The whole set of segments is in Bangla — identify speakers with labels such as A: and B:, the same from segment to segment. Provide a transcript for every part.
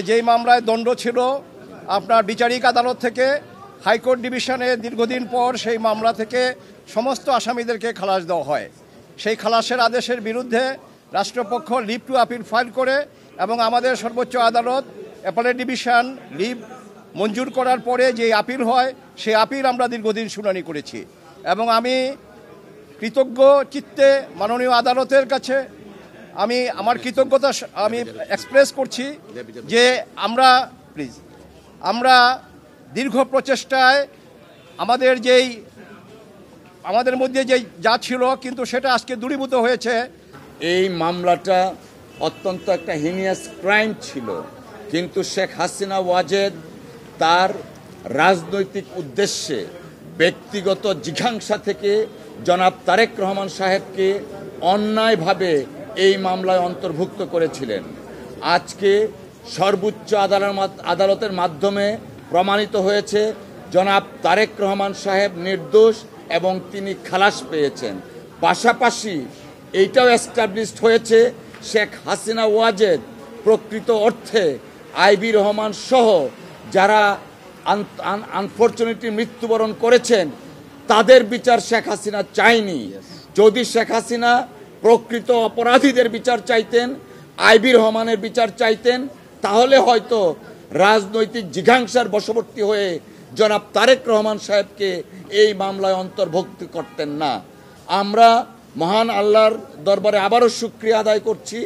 A: যেই মামলায় দণ্ড ছিল আপনার বিচারিক আদালত থেকে হাইকোর্ট ডিভিশনে দীর্ঘদিন পর সেই মামলা থেকে সমস্ত আসামিদেরকে খালাস দেওয়া হয়। সেই খালাসের আদেশের বিরুদ্ধে রাষ্ট্রপক্ষ লিভ টু আপিল ফাইল করে এবং আমাদের সর্বোচ্চ আদালত অ্যাপেলেট ডিভিশন লিভ মঞ্জুর করার পরে যে আপিল হয় সেই আপিল আমরা দীর্ঘদিন শুনানি করেছি এবং আমি কৃতজ্ঞ চিত্তে মাননীয় আদালতের কাছে আমি আমার কৃতজ্ঞতা আমি এক্সপ্রেস করছি যে আমরা দীর্ঘ প্রচেষ্টায় আমাদের মধ্যে যা ছিল কিন্তু সেটা আজকে দূরীভূত হয়েছে।
B: এই মামলাটা অত্যন্ত একটা হিনিয়াস ক্রাইম ছিল, কিন্তু শেখ হাসিনা ওয়াজেদ তার রাজনৈতিক উদ্দেশ্যে ব্যক্তিগত জিঘাংসা থেকে জনাব তারেক রহমান সাহেবকে অন্যায়ভাবে এই মামলায় অন্তর্ভুক্ত করেছিলেন। আজকে সর্বোচ্চ আদালতের মাধ্যমে প্রমাণিত হয়েছে জনাব তারেক রহমান সাহেব নির্দোষ এবং তিনি খালাস পেয়েছেন। পাশাপাশি এইটাও এস্টাবলিশড হয়েছে শেখ হাসিনা ওয়াজেদ প্রকৃত অর্থে আইবি রহমান সহ যারা আনফরচুনেটলি মৃত্যুবরণ করেছেন তাদের বিচার শেখ হাসিনা চায়নি। যদি শেখ হাসিনা প্রকৃত অপরাধীদের বিচার চাইতেন, আইবি রহমানের বিচার চাইতেন, তাহলে হয়তো রাজনৈতিক জিঘাংসার বশবর্তী হয়ে জনাব তারেক রহমান সাহেবকে এই মামলায় অন্তর্ভুক্ত করতেন না। আমরা মহান আল্লাহর দরবারে আবারও শুকরিয়া আদায় করছি,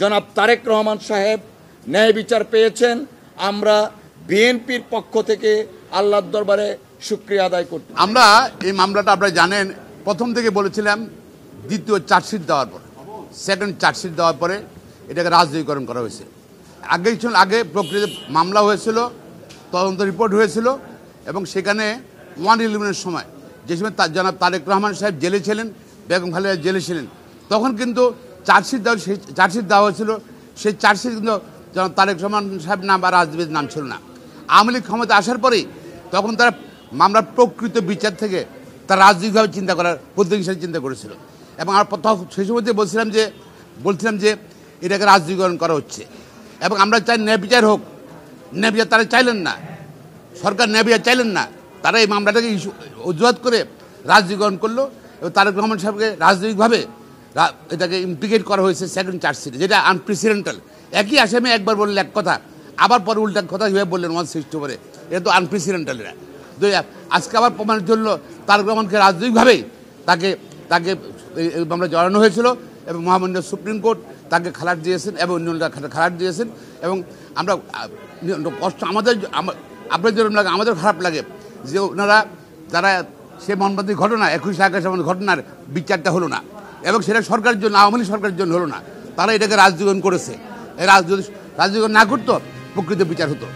B: জনাব তারেক রহমান সাহেব ন্যায় বিচার পেয়েছেন। আমরা বিএনপির পক্ষ থেকে আল্লাহর দরবারে শুকরিয়া আদায় করছি।
C: আমরা এই মামলাটা আপনারা জানেন প্রথম থেকে বলেছিলাম দ্বিতীয় চার্জশিট দেওয়ার পরে, সেকেন্ড চার্জশিট দেওয়ার পরে এটাকে রাজনৈতিকরণ করা হয়েছে। আগে প্রকৃত মামলা হয়েছিল, তদন্ত রিপোর্ট হয়েছিল এবং সেখানে 111-এর সময় যে সময় জনাব তারেক রহমান সাহেব জেলে ছিলেন, বেগম খালেদা জেলে ছিলেন, তখন কিন্তু চার্জশিট দেওয়া হয়েছিল। সেই চার্জশিট কিন্তু জনাব তারেক রহমান সাহেব নাম বা রাজনীতির নাম ছিল না। আওয়ামী লীগ ক্ষমতা আসার পরেই তখন তারা মামলার প্রকৃত বিচার থেকে তারা রাজনৈতিকভাবে চিন্তা করার পদ্ধতি হিসেবে চিন্তা করেছিল এবং আমরা সেই সময়তে বলছিলাম যে এটাকে রাজনীতিকরণ করা হচ্ছে এবং আমরা চাই ন্যায় বিচার হোক। ন্যায় বিচার তারা চাইলেন না, সরকার ন্যায় বিচার চাইলেন না, তারা এই মামলাটাকে অজুহাত করে রাজনীতিকরণ করলো এবং তারেক রহমান সাহেবকে রাজনৈতিকভাবে এটাকে ইমপ্লিকেট করা হয়েছে সেকেন্ড চার্জশিটে, যেটা আনপ্রেসিডেন্টাল। একই আসামে একবার বললেন এক কথা, আবার পরে উল্টা কথা হিসেবে বললেন 160 পরে, এটা তো আনপ্রেসিডেন্টাল। এটা আজকে আবার প্রমাণিত হলো তারেক রহমানকে রাজনৈতিকভাবেই তাকে মামলা জড়ানো হয়েছিল এবং মহামান্য সুপ্রিম কোর্ট তাকে খালাস দিয়েছেন এবং অন্যরা খালাস দিয়েছেন। এবং আমরা কষ্ট আপনাদের জন্য লাগে, আমাদের খারাপ লাগে যে ওনারা যারা সে মর্মান্তিক ঘটনা 21 আগস্ট ঘটনার বিচারটা হলো না এবং সেটা সরকারের জন্য, আওয়ামী লীগ সরকারের জন্য হলো না, তারা এটাকে রাজনীতিকরণ করেছে। রাজনীতিকরণ না করতো প্রকৃত বিচার হতো।